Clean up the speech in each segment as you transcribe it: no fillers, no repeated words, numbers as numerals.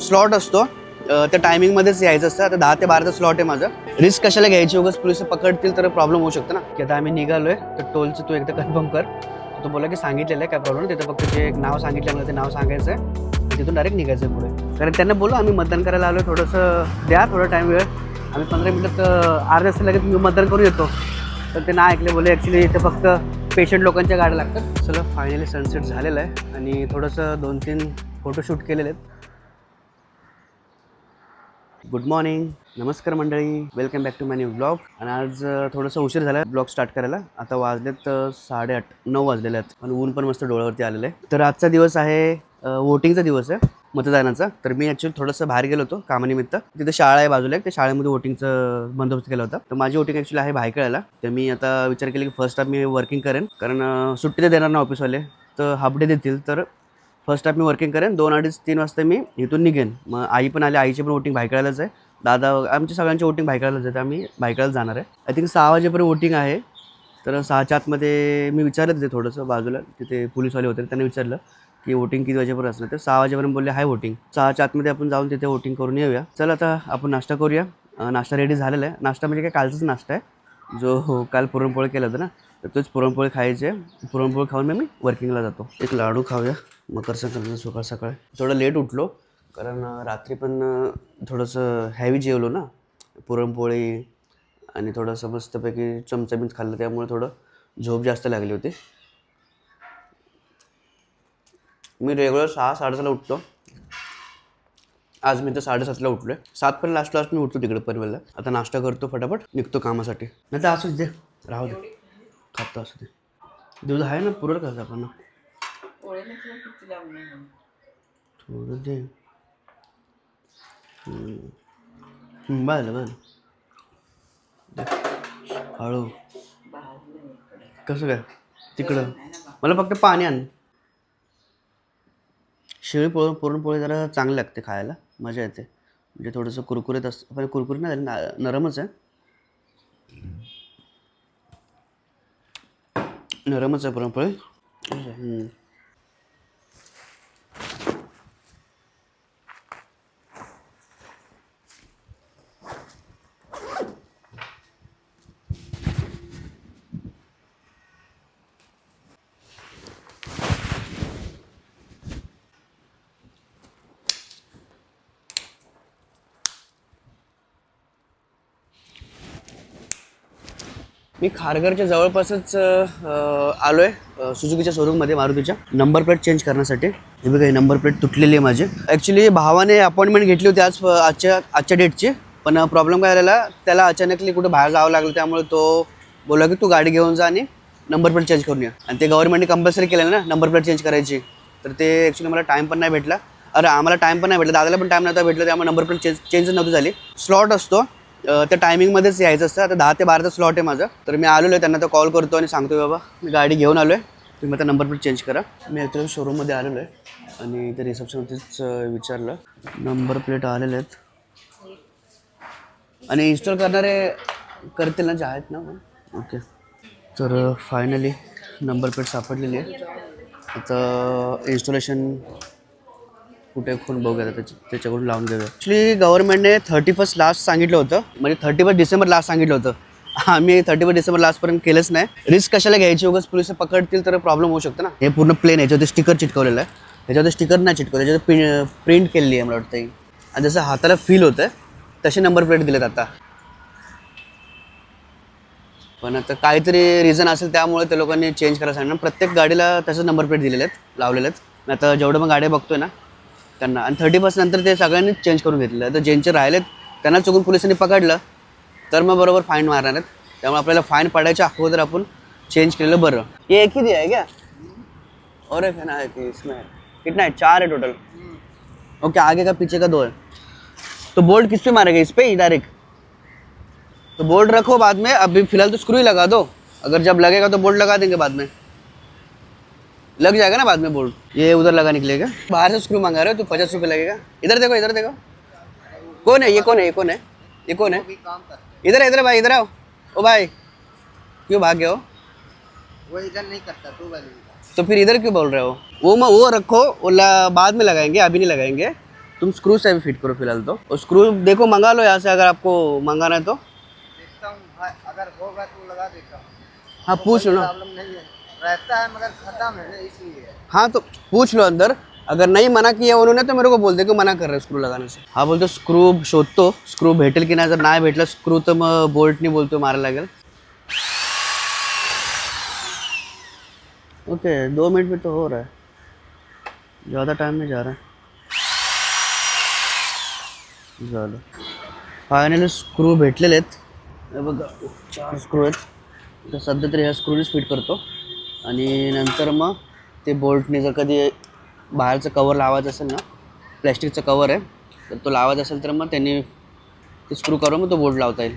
Slot असतो त्या टायमिंगमध्येच यायचं असतं. आता 10 ते 12चा स्लॉट आहे माझा. रिस्क कशाला घ्यायची, उगाच पोलिस पकडतील तर प्रॉब्लेम होऊ शकतो ना. की आता आम्ही निघालोय तर टोलचं तू एकदा कन्फर्म कर. तो बोला की सांगितलेलं आहे काय प्रॉब्लेम, तिथं फक्त जे एक नाव सांगितलं मला ते नाव सांगायचं आहे, तिथून डायरेक्ट निघायचं पुढे. कारण त्यांना बोलू आम्ही मतदान करायला आलो, थोडंसं द्या थोडा टाईम वेळ, आम्ही 15 मिनिटात अर्ध्या तास लगेच मतदान करून येतो. तर ते नाही ऐकले, बोले ॲक्च्युली इथे फक्त पेशंट लोकांच्या गाड्या लागतात. चला फायनली सनसेट झालेलं आहे आणि थोडंसं 2-3 फोटोशूट केलेले आहेत. गुड मॉर्निंग, नमस्कार मंडळी, welcome back to my new blog. आणि आज थोडंसं उशीर झाला ब्लॉग स्टार्ट करायला. आता वाजलेत 8:30-9 वाजलेले आहेत आणि ऊन पण मस्त डोळ्यावरती आलेलं आहे. तर आजचा दिवस आहे वोटिंगचा दिवस आहे, मतदानाचा. तर मी ॲक्च्युली थोडंसं बाहेर गेलो होतो कामानिमित्त. तिथे शाळा आहे बाजूला, त्या शाळेमध्ये वोटिंगचं बंदोबस्त केला होता. तर माझी वोटिंग ॲक्च्युली आहे भायखळ्याला. तर मी आता विचार केला की फर्स्ट टाइम मी वर्किंग करेन, कारण सुट्टी तर देणार ना ऑफिसवाले, तर हाफ डे देतील. तर फर्स्ट टाइम मी वर्किंग करेन. 2-2:30-3 वाजता मी इथून निघेन. मग आई पण आली, आईची पण वोटिंग भायखळ्यालाच आहे. दादा आमच्या सगळ्यांची वोटिंग भायखळ्यालाच आहे, आम्ही भायखळ्याला जाणार आहे. आय थिंक 6 वाजेपर्यंत वोटिंग आहे. तर 6च्या आतमध्ये मी विचारलं तिथे थोडंसं बाजूला, तिथे पोलीसवाले होते, त्यांनी विचारलं की वोटिंग किती वाजेपर्यंत असणार. तर 6 वाजेपर्यंत बोलले आहे वोटिंग. 6च्या आतमध्ये आपण जाऊन तिथे वोटिंग करून येऊया. चल आता आपण नाश्ता करूया. नाश्ता रेडी झालेला आहे. नाश्ता म्हणजे काय कालचाच नाश्ता आहे, जो काल पुरणपोळी केलं होतं ना, तर तोच पुरणपोळी खायचे. पुरणपोळी खाऊन मी वर्किंगला जातो. एक लाडू खाऊया मकर संक्रांत सकाळ सकाळ. थोडं लेट उठलो कारण रात्री पण थोडंसं हॅवी जेवलो ना, पुरणपोळी आणि थोडंसं मस्तपैकी चमचमीत खाल्लं, त्यामुळे थोडं झोप जास्त लागली होती. मी रेग्युलर 6-7:30ला उठतो. आज मी तर 7:30ला उठलो आहे. 7 लास्ट मी उठतो तिकडे पनवेलला. आता नाश्ता करतो, फटाफट निघतो कामासाठी. नाही तर असंच दे, राहू दे, खातो असं दे. दूध आहे ना, पुरल कसं आपण थोडं दे. बरं हळू. कसं काय तिकडं, मला फक्त पाणी आण. शिळी पुरणपोळी जरा चांगली लागते खायला, मजा येते. म्हणजे थोडंसं कुरकुरीत असतं, पण कुरकुरीत नाही, नरमच आहे. नरमच आहे पुरणपोळी. मी खारघरच्या जवळपासच आलो आहे सुझुकीच्या शोरूममध्ये, मारुतीच्या. नंबर प्लेट चेंज करण्यासाठी. हे बघा, ही नंबर प्लेट तुटलेली आहे माझी. ॲक्च्युली भावाने अपॉइंटमेंट घेतली होती आजच्या डेटची, पण प्रॉब्लेम काय झालेला, त्याला अचानकली कुठं बाहेर जावं लागलं, त्यामुळे तो बोला की तू गाडी घेऊन जा आणि नंबर प्लेट चेंज करून या. आणि ते गव्हर्नमेंटने कंपल्सरी केलं ना नंबर प्लेट चेंज करायची. तर ते ॲक्च्युली मला टाईम पण नाही भेटला. आम्हाला टाईम पण नाही भेटला, दादाला पण टाईम नव्हता भेटला, त्यामुळे नंबर प्लेट चेंज नव्हती झाली. स्लॉट असतो त्या टायमिंगमध्येच यायचं असतं. आता 10 ते 12चा स्लॉट आहे माझं. तर मी आलेलो आहे, त्यांना तर कॉल करतो आणि सांगतो बाबा मी गाडी घेऊन आलो आहे, तुम्ही आता नंबर प्लेट चेंज करा. मी ॲक्च्युली शोरूममध्ये आलेलो आहे आणि ते रिसेप्शनवरतीच विचारलं, नंबर प्लेट आलेले आहेत आणि इन्स्टॉल करणारे करतील ना, जे आहेत ना. ओके, तर फायनली नंबर प्लेट सापडलेली आहे. आता इन्स्टॉलेशन कुठे खून बघूया, त्याच्याकडून लावून घेऊया. ॲक्च्युली गव्हर्नमेंटने 31 लास्ट सांगितलं होतं, म्हणजे 31 डिसेंबर लास्ट सांगितलं होतं. आम्ही 31 डिसेंबर लास्टपर्यंत केलंच नाही. रिस्क कशाला घ्यायची, उगाच पोलिस पकडतील तर प्रॉब्लेम होऊ शकतो ना. हे पूर्ण प्लेन, याच्यावरती स्टिकर चिटकवलेलं आहे. याच्यावरती स्टिकर नाही चिटकवलं, याच्यावर प्रिंट केलेली आहे मला वाटतं. आणि जसं हाताला फील होतं तसे नंबर प्लेट दिलेत आता. पण आता काहीतरी रिझन असेल, त्यामुळे त्या लोकांनी चेंज करायला सांगितलं. प्रत्येक गाडीला तसंच नंबर प्लेट दिलेले आहेत, लावलेले आहेत. आता जेवढं पण गाड्या बघतोय ना त्यांना, आणि 31 नंतर ते सगळ्यांनी चेंज करून घेतलेलं आहे. तर ज्यांचे राहिलेत त्यांना चुकून पोलिसांनी पकडलं तर मग बरोबर फाईन मारणार आहेत. त्यामुळे आपल्याला फाईन पडायच्या अगोदर आपण चेंज केलेलं बरं. ये एक ही दिया है क्या, और एक है ना, कि इसमें कितना है, 4 है टोटल. ओके, आगे का पीछे का 2 है. तो बोल्ट किस पे मारेगा, इस पे ही डायरेक्ट. तो बोल्ट रखो, बाद में अभी फिलहाल तो स्क्रू ही लगा दो, अगर जब लगेगा तो बोल्ट लगा देंगे बाद में. लग जाएगा ना बाद में बोल्ट. ये उधर लगा निकलेगा. बाहर से स्क्रू मंगा रहे हो तो 50 रुपये लगेगा. इधर देखो, इधर देखो. कौन है ये, कौन है ये, कौन है ये, कौन है. इधर भाई, इधर आओ. ओ भाई, क्यों भाग गए हो. वो इधर नहीं करता तू वाली. तो फिर इधर क्यों बोल रहे हो. वो रखो, वो बाद में लगाएंगे, अभी नहीं लगाएंगे. तुम स्क्रू से भी फिट करो फिलहाल तो, और स्क्रू देखो मंगा लो यहाँ से अगर आपको मंगाना है तो। देखता हूँ भाई, अगर होगा तो लगा देता हूँ। हाँ पूछ लो ना। प्रॉब्लम नहीं है, रहता है मगर खत्म है ना, इसलिए। हाँ तो पूछ लो अंदर, अगर नहीं मना किया उन्होंने तो मेरे को बोल दे की मना कर रहे स्क्रू लगाने से। हा बोलतो स्क्रू शोधतो, स्क्रू भेटेल की नाही, जर नाही भेटला स्क्रू तर मग बोल्टनी बोलतो मारायला लागेल। ओके 2 मिनट में तो हो रहा है, ज़्यादा टाइम नहीं जा रहा है। झालं फायनली स्क्रू भेटलेले आहेत, हे बघा 4 स्क्रू आहेत, तर सध्या तरी ह्या स्क्रूनीच फिट करतो आणि नंतर मग ते बोल्टने जर कधी बाहेरचं कवर लावायचं असेल ना, प्लॅस्टिकचं कवर आहे तर तो लावायचा असेल तर मग त्यांनी ते स्क्रू करून मग तो बोल्ट लावता येईल।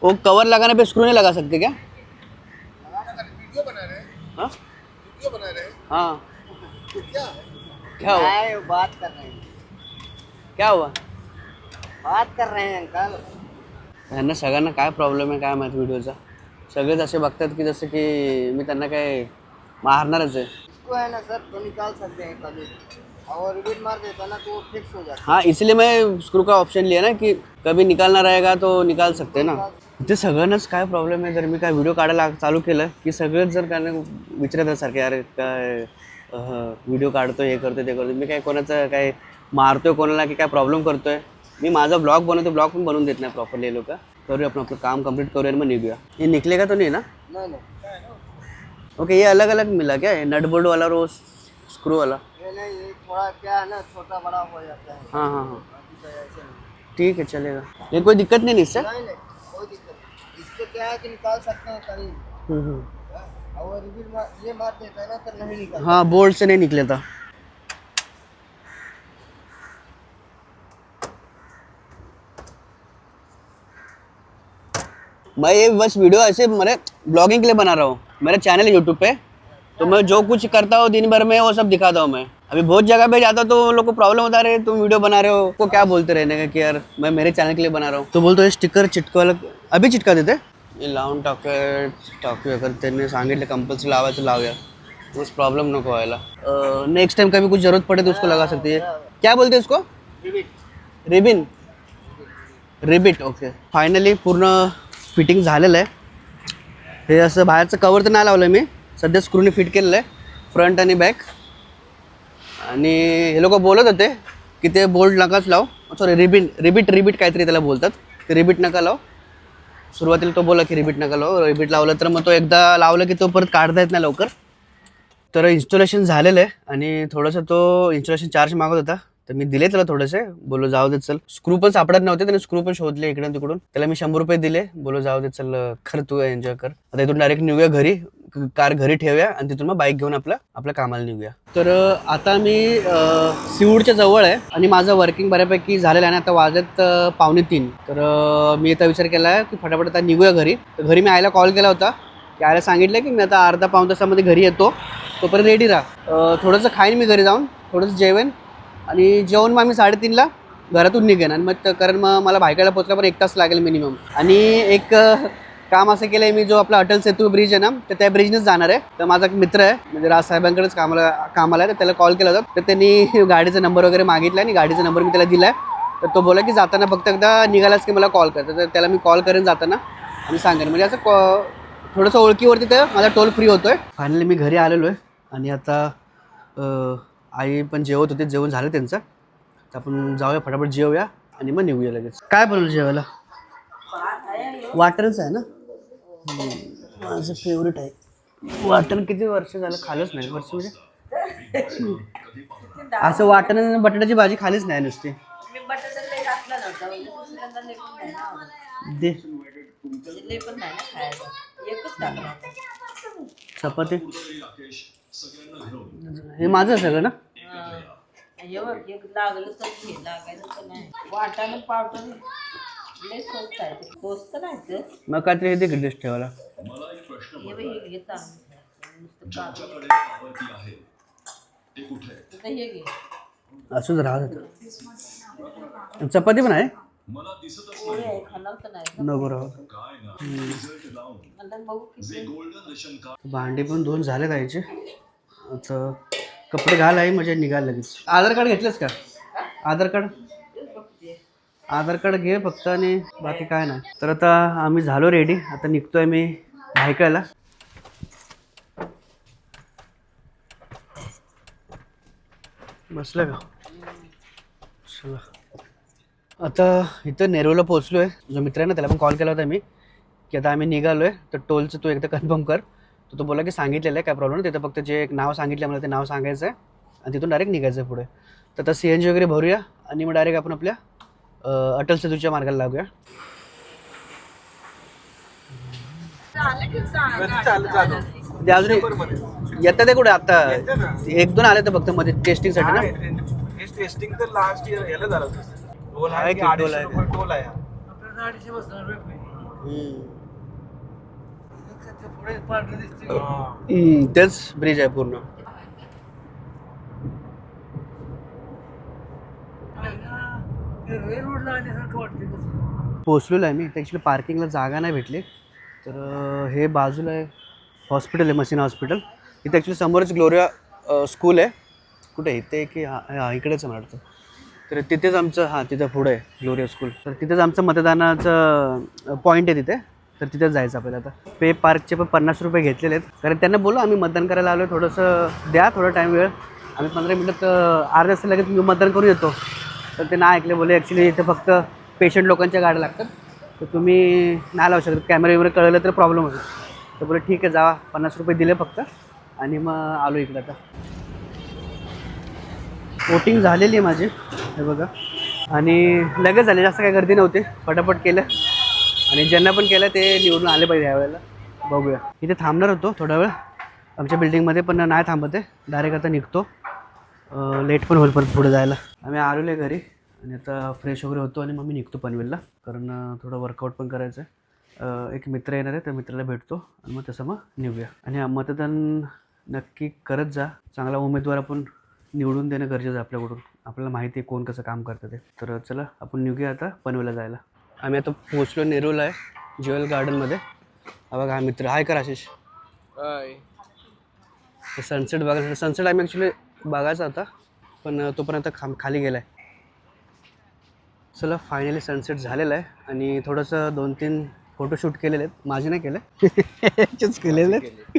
वो कवर लगाने पे स्क्रू नहीं लगा सकते क्या? वीडियो बना रहे हैं, हाँ वीडियो बना रहे हैं। हाँ क्या क्या हुआ? नहीं, बात कर रहे हैं, क्या हुआ? बात कर रहे हैं अंकल। यांना सगळ्यांना काय प्रॉब्लेम आहे काय माहिती व्हिडिओचा, सगळेच असे बघतात की जसं की मी त्यांना काय मारणारच आहे। इसको है ना सर, तो निकाल सकते हैं कभी, और रिपीट मार देता ना तो वो फिक्स हो जाता हाँ इसलिए मैं स्क्रू का ऑप्शन लिया ना की कभी निकालना रहेगा तो निकाल सकते ना। इथे सगळ्यांनाच काय प्रॉब्लेम आहे, जर मी काय व्हिडिओ काढायला चालू केलं की सगळेच जर काय विचारत सारखे अरे काय व्हिडिओ काढतोय हे करतोय ते करतोय, मी काय कोणाचं काय मारतोय कोणाला की काय प्रॉब्लेम करतोय। मी माझा ब्लॉग बनवतो, ब्लॉग पण बनवून देत नाही प्रॉपरली, लोक करूया आपण आपलं काम कंप्लीट करूया आणि मग निघूया। ये निकलेगा तो नहीं ना? है। नहीं ओके ये अलग अलग मिला क्या, नट बोल्ट वाला और स्क्रू वाला? ये नहीं, ये थोड़ा क्या है ना, छोटा बड़ा हो जाता है। हाँ हाँ हाँ बाकी तो ऐसे नहीं। ठीक है चलेगा, ये कोई दिक्कत नहीं इससे? नहीं नहीं, कोई दिक्कत नहीं। इसको क्या है कि निकाल सकते हैं कहीं, हम्म। और ये मार देता है ना तो नहीं निकलता। हाँ बोल्ट से नहीं निकले था। मैं ये बस वीडियो ऐसे मेरे ब्लॉगिंग के लिए बना रहा हूँ, मेरा चैनल है यूट्यूब पे, तो मैं जो कुछ करता हूँ दिन भर में वो सब दिखाता हूँ। मैं अभी बहुत जगह पे जाता हूँ तो लोग को प्रॉब्लम होता है, तुम वीडियो बना रहे हो को क्या बोलते रहने का कि यार मैं मेरे चॅनल के लिए बना रहा हूँ। तो बोलतो हे स्टिकर चिटकवायला अभी चिटका देते, हे लावून टाकूया कर त्यांनी सांगितलं कंपल्सरी लावायचं लावूया, उस प्रॉब्लम नको व्हायला। नेक्स्ट टाइम कभी कुछ जरूरत पड़े तो उसको लगा सकती है। क्या बोलते हैं उसको? रिबिन, रिबिट। ओके फायनली पूर्ण फिटिंग झालेलं आहे। हे असं बाहेरचं कवर तर नाही लावलं मी, सध्या स्क्रूने फिट केलेलं आहे फ्रंट आणि बॅक। आणि हे लोक बोलत होते की ते बोल्ट नकाच लाव, सॉरी रिबिट काहीतरी त्याला बोलतात, ते रिबिट नका लाव। सुरुवातीला तो बोला की रिबिट नका लाव, रिबिट लावलं तर मग तो एकदा लावलं की तो परत काढता येत नाही लवकर। तर इन्स्टॉलेशन झालेलं आहे आणि थोडंसं तो इन्स्टॉलेशन चार्ज मागत होता तर मी दिले त्याला थोडेसे, बोलो जाऊ दे चल। स्क्रू पण सापडत नव्हते, त्याने स्क्रू पण शोधले इकडून तिकडून, त्याला मी 100 रुपये दिले, बोलो जाऊ दे चल कर तू एन्जॉय कर। आता इथून डायरेक्ट निघूया घरी, कार घरी ठेवूया आणि तिथून मग बाईक घेऊन आपल्या कामाला निघूया। तर आता मी सिऊडच्या जवळ आहे आणि माझं वर्किंग बऱ्यापैकी झालेलं आहे ना, आता वाजत 2:45। तर मी आता विचार केला आहे की फटाफट आता निघूया घरी। तर घरी मी आईला कॉल केला होता की आईला सांगितलं की मी आता अर्धा पाऊण तासामध्ये घरी येतो, तोपर्यंत रेडी राहा। थोडंसं खाईन मी घरी जाऊन, थोडंसं जेवेन आणि जेवण मग आम्ही 3:30ला घरातून निघेन आणि मग कारण मग मला भायखळ्याला पोहोचला पण 1 तास लागेल मिनिमम। आणि एक काम असं केलं आहे मी, जो आपला अटल सेतू ब्रिज आहे ना तर त्या ब्रिजनेच जाणार आहे। तर माझा एक मित्र आहे म्हणजे राजसाहेबांकडेच कामाला आहे, तर त्याला कॉल केला होता, तर त्यांनी गाडीचा नंबर वगैरे मागितला आणि गाडीचा नंबर मी त्याला दिला आहे। तर तो बोला की जाताना फक्त एकदा निघालाच की मला कॉल कर, तर त्याला मी कॉल करेन जाताना आणि सांगेन, म्हणजे असं थोडंसं ओळखीवरती तर माझा टोल फ्री होतो आहे। फायनली मी घरी आलेलो आहे आणि आता आई पण जेवत होते, जेवण झालं त्यांचं, तर आपण जाऊया फटाफट जेवूया आणि मग निघूया लगेच। काय बनवलं जेवायला? वाटणच आहे ना, माझं फेवरेट आहे वाटण। किती वर्ष झालं खालच नाही, वर्ष म्हणजे असं वाटण आणि बटाट्याची भाजी खालीच नाही नुसती। दे चपाती, हे माझं सगळं ना। लागलं तर घे, लागायचं तर नाही। वाटाणं पावडर लय स्वस्त आहे, स्वस्त नाही तर मग काहीतरी हे दे की डिश ठेवायला। हे बघ, हे घे चांगलं नुसतं हे घे। असंच राहत चपाती पण आहे, पोळी आहे, खाणार तर नाही नको राहू। नंतर बघू किती। भांडी पण धुवून झाले जायचे, आता कपडे घाल आहे म्हणजे निघाल लगेच. आधार कार्ड घेतलंस का? आधार कार्ड घे फक्त आणि बाकी काय नाही. तर आता आम्ही झालो रेडी. आता निघतोय मी भायखळ्याला. बसलं का? चला आता इथं नेरूळला पोहोचलो आहे. जो मित्र आहे ना त्याला पण कॉल केला होता मी की आता आम्ही निघालो आहे, तर टोलचं तू एकदा कन्फर्म कर. तो बोला की सांगितलेलं आहे, काय प्रॉब्लेम नाही. तिथं फक्त जे एक नाव सांगितलं मला ते नाव सांगायचं आहे आणि तिथून डायरेक्ट निघायचं आहे पुढे. तर आता CNG वगैरे भरूया आणि मग डायरेक्ट आपण आपल्या अटल सेतूच्या मार्गाला लागूया. ते अजून येतात ते कुठे आता? 1-2 आले तर फक्त मध्ये टेस्टिंगसाठी ना. टेस्टिंग तर लास्ट इयर याला झालं होतं. टोल आहे आहे की की टोल 250 आहे? रुपये टोल आहे. तेच ब्रिज आहे पूर्ण. पोचलेलो आहे मी. इथे ॲक्च्युली पार्किंगला जागा नाही भेटली. तर हे बाजूला आहे हॉस्पिटल आहे, मसिना हॉस्पिटल. इथे ॲक्च्युली समोरच ग्लोरिया स्कूल आहे. कुठे आहे इथे की हां इकडेच मला वाटतं. तर तिथेच आमचं तिथं पुढं आहे ग्लोरिया स्कूल. तर तिथेच आमचं मतदानाचं पॉईंट आहे तिथे. तर तिथेच जायचं आपल्याला. आता पे पार्कचे पण 50 रुपये घेतलेले आहेत, कारण त्यांना बोललो आम्ही मतदान करायला आलो, थोडंसं द्या थोडा टाईम वेळ. आम्ही 15 मिनिटात अर्ध्या तास लगेच मी मतदान करून येतो. तर ते नाही ऐकले. बोले ॲक्च्युली इथे फक्त पेशंट लोकांच्या गाड्या लागतात, तर तुम्ही नाही लावू शकत. कॅमेरा वगैरे कळलं तर प्रॉब्लेम होईल. तर बोले ठीक आहे जावा. 50 रुपये दिले फक्त आणि मग आलो इकडे. आता वोटिंग झालेली आहे माझी, हे बघा. आणि लगेच झाले, जास्त काही गर्दी नव्हती. फटाफट केलं आणि ज्यांना पण केलं ते निवडून आले पाहिजे यावेळेला. बघूया. इथे थांबणार होतो थोडा वेळ आमच्या बिल्डिंगमध्ये, पण नाही थांबत आहे. डायरेक्ट आता निघतो. लेट पण होईल परत पुढे जायला. आम्ही आलेलो आहे घरी आणि आता फ्रेश वगैरे होतो आणि मग मी निघतो पनवेलला, कारण थोडं वर्कआउट पण करायचं आहे. एक मित्र येणार आहे, त्या मित्राला भेटतो आणि मग तसं मग निघूया. आणि मतदान नक्की करत जा. चांगला उमेदवार आपण निवडून देणं गरजेचं आहे आपल्याकडून. आपल्याला माहिती आहे कोण कसं काम करतं ते. तर चला आपण निघूया आता पनवेलला जायला. आम्ही आता पोहोचलो नेरूळला आहे, ज्वेल गार्डनमध्ये. हा बघा हा मित्र. हाय कर आशिष. सनसेट बघायला. सनसेट आम्ही ॲक्च्युली बघायचा होता, पण तोपर्यंत खाली गेला आहे. चला फायनली सनसेट झालेला आहे आणि थोडंसं 2-3 फोटोशूट केलेले आहेत. माझे नाही केले, ह्याचेच केलेले आहेत.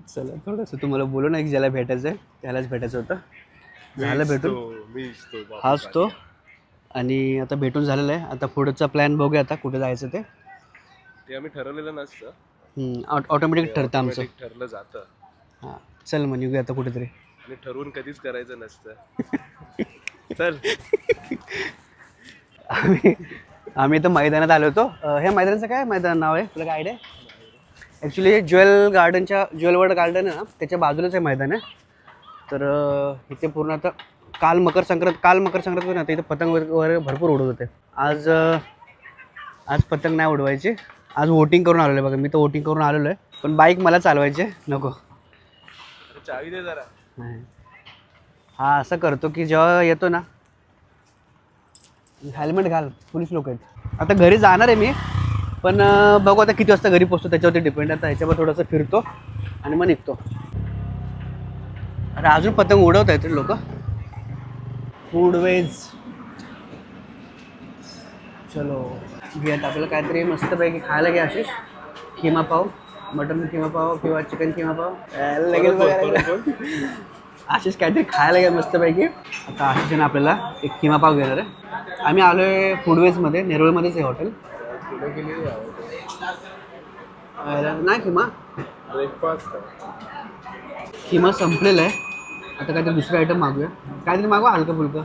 चला थोडंसं तुम्हाला बोलू ना, एक ज्याला भेटायचं आहे त्यालाच भेटायचं होतं. झालं भेटून. हाच तो. आणि आता भेटून झालेलं आहे. आता पुढचा प्लॅन बघूया आता कुठे जायचं ते. आम्ही ठरवलेलं नसतं, ऑटोमॅटिक ठरतं आमचं. ठरलं जातं. हां चल मग निघूया आता कुठेतरी. आणि ठरवून कधीच करायचं नसतं. चल. आम्ही तर मैदानात आलो होतो. हे मैदानाचं काय मैदान नाव आहे तुला काय idea? Actually jewel walled garden आहे ना, त्याच्या बाजूलाच हे मैदान आहे. तर इथे पूर्ण आता काल मकर संक्रांत होती ना, तर इथे पतंग वगैरे भरपूर उडवत होते. आज पतंग नाही उडवायची. आज वोटिंग करून आलेलो आहे बघा. मी तर वोटिंग करून आलेलो आहे, पण बाईक मला चालवायची आहे. नको चावी दे जरा. नाही हा असं करतो की जेव्हा येतो ना, हेल्मेट घाल, पोलीस लोक आहेत. आता घरी जाणार आहे मी, पण बघू आता किती वाजता घरी पोचतो त्याच्यावरती डिपेंड. आता ह्याच्यावर थोडंसं फिरतो आणि मग निघतो. अरे अजून पतंग उडवत आहेत लोक. फूडवेज चलो घेत आपल्याला काहीतरी मस्तपैकी खायला घ्या आशिष. किमा पाव, मटन किमा पाव किंवा चिकन किमा पाव लगेच. आशिष काहीतरी खायला घ्या मस्तपैकी. आता आशिषने आपल्याला एक किमा पाव घेणार आहे. आम्ही आलो आहे फूडवेजमध्ये, नेरूळमध्येच आहे हॉटेल. नाही किमा ब्रेकफास्ट किमा संपलेलं आहे. आता काहीतरी दुसरं आयटम मागूया. काहीतरी मागवा हलकं फुलकं.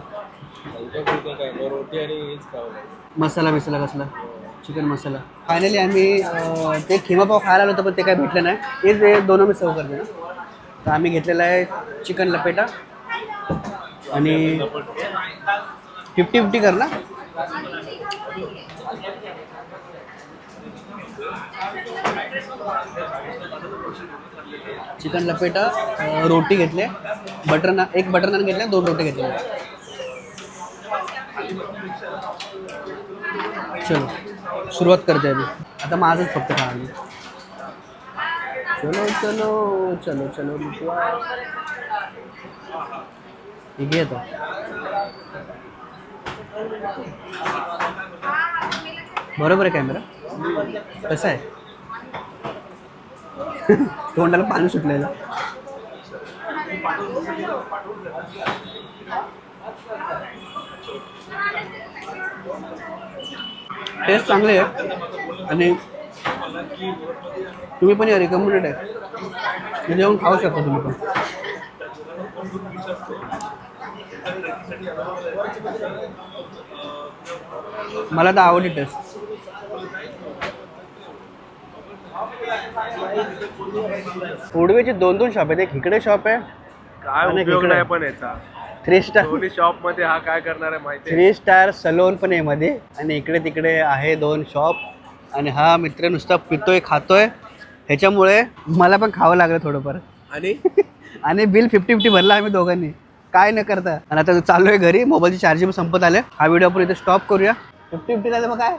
रोटी आणि हेच खावं. मसाला बिसाला कसला? चिकन मसाला. फायनली आम्ही ते खिमा पाव खायला आलो होतो, पण ते काय भेटलं नाही. हे दोन मी सर्व करते ना. तर आम्ही घेतलेला आहे चिकन लपेटा आणि 50-50 कर ना. चिकन लपेटा, रोटी घेतले, एक बटर नान घेतले, 2 रोटी घेतले. चलो सुरुवात करते मी आता. माझंच फक्त खाणार. चलो चलो चलो चलो ठीक आहे तो बरोबर आहे कॅमेरा कसं आहे तोंडाला पाणी सुटलेलं टेस्ट चांगले आहे आणि तुम्ही पण या रिकमेंडेड आहे हे जेवण खाऊ शकता तुम्ही पण मला तर आवडली टेस्ट उडवेचे 2 शॉप आहेत एक इकडे शॉप आहे काय आणि उपयोग इकडे. नाही पण याचा 3 स्टार दोन्ही शॉप मध्ये हा काय करणार आहे माहिती आहे? 3 स्टार सलोन पण आहे मध्ये आणि इकडे तिकडे आहे 2 शॉप आणि हा मित्र नुसता पितोय खातोय ह्याच्यामुळे मला पण खावं लागलं थोडंफार आणि आणि बिल 50-50 भरला आम्ही दोघांनी काय न करता आणि आता चालू आहे घरी मोबाईलची चार्जिंग संपत आले हा व्हिडिओ आपण इथे स्टॉप करूया 50-50 झालं मग काय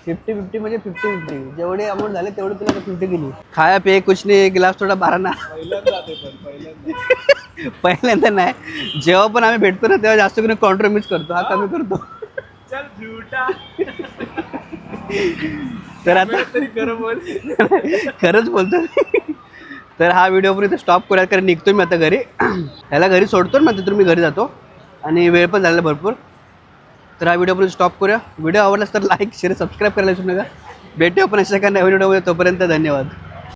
50-50 म्हणजे 50-50 जेवढे अमाऊंट झाले तेवढे तुला 50 दिली खाया पे कुछ नाही गिलास थोडा बारा ना पहिल्यांदा नाही जेव्हा पण आम्ही भेटतो ना तेव्हा जास्त करून कॉम्प्रोमाइज करतो हा कमी करतो चल झुटा तर आता तरी खरं बोल खरंच बोलतो तर हा व्हिडिओ पण इथे स्टॉप करूया कारण निघतो मी आता घरी ह्याला घरी सोडतो ना तिथून मी घरी जातो आणि वेळ पण झालेला भरपूर तर हा व्हिडिओ पण स्टॉप करूया व्हिडिओ आवडलास तर लाईक शेअर सबस्क्राईब करायला विसरू नका भेटूया पण अशा एका नवीन व्हिडिओमध्ये तोपर्यंत धन्यवाद